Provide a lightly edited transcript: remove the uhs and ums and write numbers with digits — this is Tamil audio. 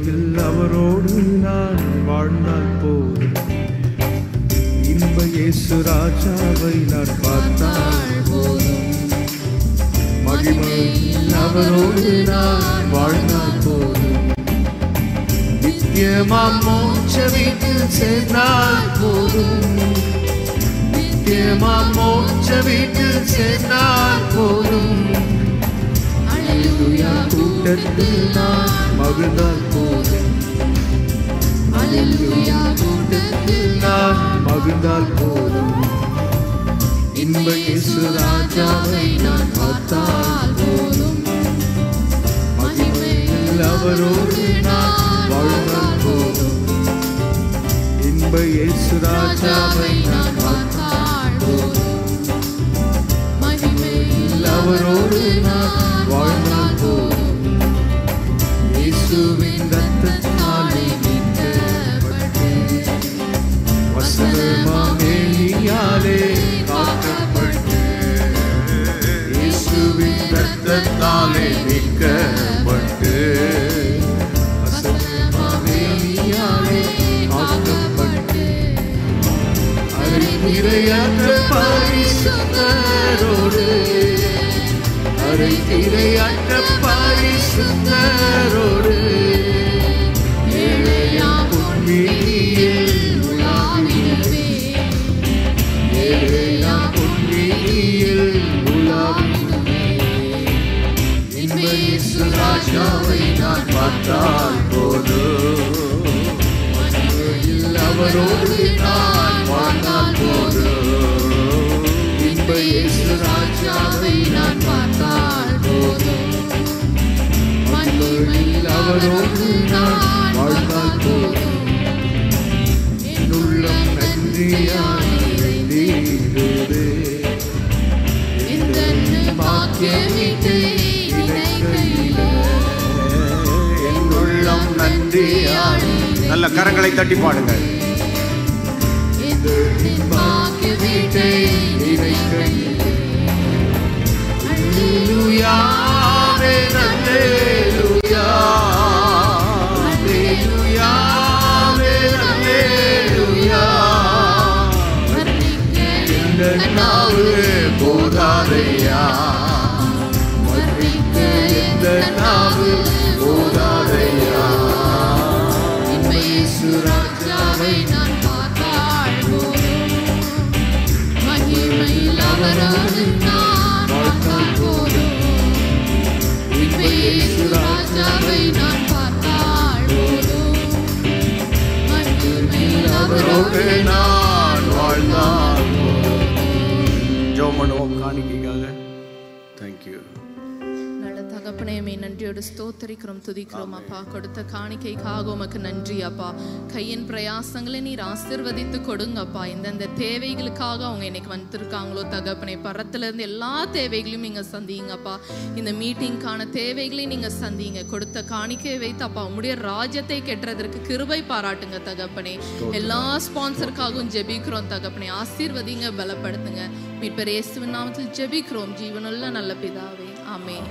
மகிமையில் அவரோடு நான் வாழ்ந்தால் போதும். இன்ப இயேசு ராஜாவை நான் பார்த்தால் போதும். மகிமையில் அவரோடு நான் வாழ்ந்தால் போதும். நித்தியமாம் மோட்ச வீட்டில் சேர்ந்தால் போதும். நித்தியமாம் மோட்ச வீட்டில் சேர்ந்தால் போதும். அல்லேலூயா கூட்டத்தில் நான் மகிழ்ந்தால் போதும். அல்லேலூயா கூட்டத்தில் நான் மகிழ்ந்தால் போதும். இன்ப இயேசு ராஜாவை நான் பார்த்தால் போதும். மகிமையில் அவரோடு நான் வாழ்ந்தால் போதும். இன்ப இயேசு ராஜாவை நான் பார்த்தால் போதும். மகிமையில் அவரோடு நான் வாழ்ந்தால் போதும். இயேசுவின் இரத்தத்தாலே மீட்கப்பட்டு வசனமாம் எலியாலே காக்கப்பட்டு. இயேசுவின் இரத்தத்தாலே மீட்கப்பட்டு வசனமாம் எலியாலே காக்கப்பட்டு. அரைத்திரையற்ற பரிசுத்தரோடு அரைத்திரையற்ற பரிசுத்தரோடு ஏழையாம் பொன்வெளியில் உலாவிடுவே. ஏழையாம் பொன்வெளியில் உலாவிடுவே. இன்ப இயேசு ராஜாவை நான் பார்த்தால் போதும். மகிமையில் அவரோடு நான் வாழ்ந்தால் போதும். இன்ப இயேசு ராஜாவை நான் பார்த்தால் போதும். மகிமையில் அவரோடு நான் வாழ்ந்தால் போதும். என் உள்ளம் நன்றியாய் நிறைந்திடுதே. இந்த பாக்கியத்தை நினைக்கையிலே என் உள்ளம் நன்றியாய். நல்ல கரங்களை தட்டி பாடுங்கள். இந்த பாக்கியத்தை நினைக்கையிலே அல்லேலூயா அல்லேலூயா அல்லேலூயா அல்லேலூயா. இந்த நாவு போதாதையா. இந்த நாவு போதாதையா. இன்ப இயேசு ராஜாவை நான் பார்த்தால் போதும். மகிமையில் அவரோடு நான் வாழ்ந்தால் போதும். இன்ப இயேசு ராஜாவை நான் பார்த்தால் போதும். மகிமையில் அவரோடு நான் வாழ்ந்தால் போதும். ஜெபம் பண்ணுவோம் காணிக்கைக்காக. தேங்க்யூ. நல்ல தகப்பனே, நன்றியோடு ஸ்தோத்திரிக்கிறோம், துதிக்கிறோம் அப்பா. கொடுத்த காணிக்கைக்காக உமக்கு நன்றி அப்பா. கையின் பிரயாசங்களை நீர் ஆசீர்வதித்து கொடுங்கப்பா. இந்தந்த தேவைகளுக்காக அவங்க இன்னைக்கு வந்துருக்காங்களோ தகப்பனே, பரத்திலிருந்து எல்லா தேவைகளையும் நீங்க சந்திங்கப்பா. இந்த மீட்டிங்கான தேவைகளை நீங்க சந்திங்க. கொடுத்த காணிக்கையை வைத்து அப்பா உம்முடைய ராஜ்யத்தை கெட்டுறதற்கு கிருபை பாராட்டுங்க தகப்பனே. எல்லா ஸ்பான்சருக்காகவும் ஜெபிக்கிறோம் தகப்பனே. ஆசீர்வதிங்க, பலப்படுத்துங்க. மீட்பர் இயேசுவின் நாமத்தில் ஜெபிக்கிறோம் ஜீவனுள்ள நல்ல பிதாவே, ஆமென்.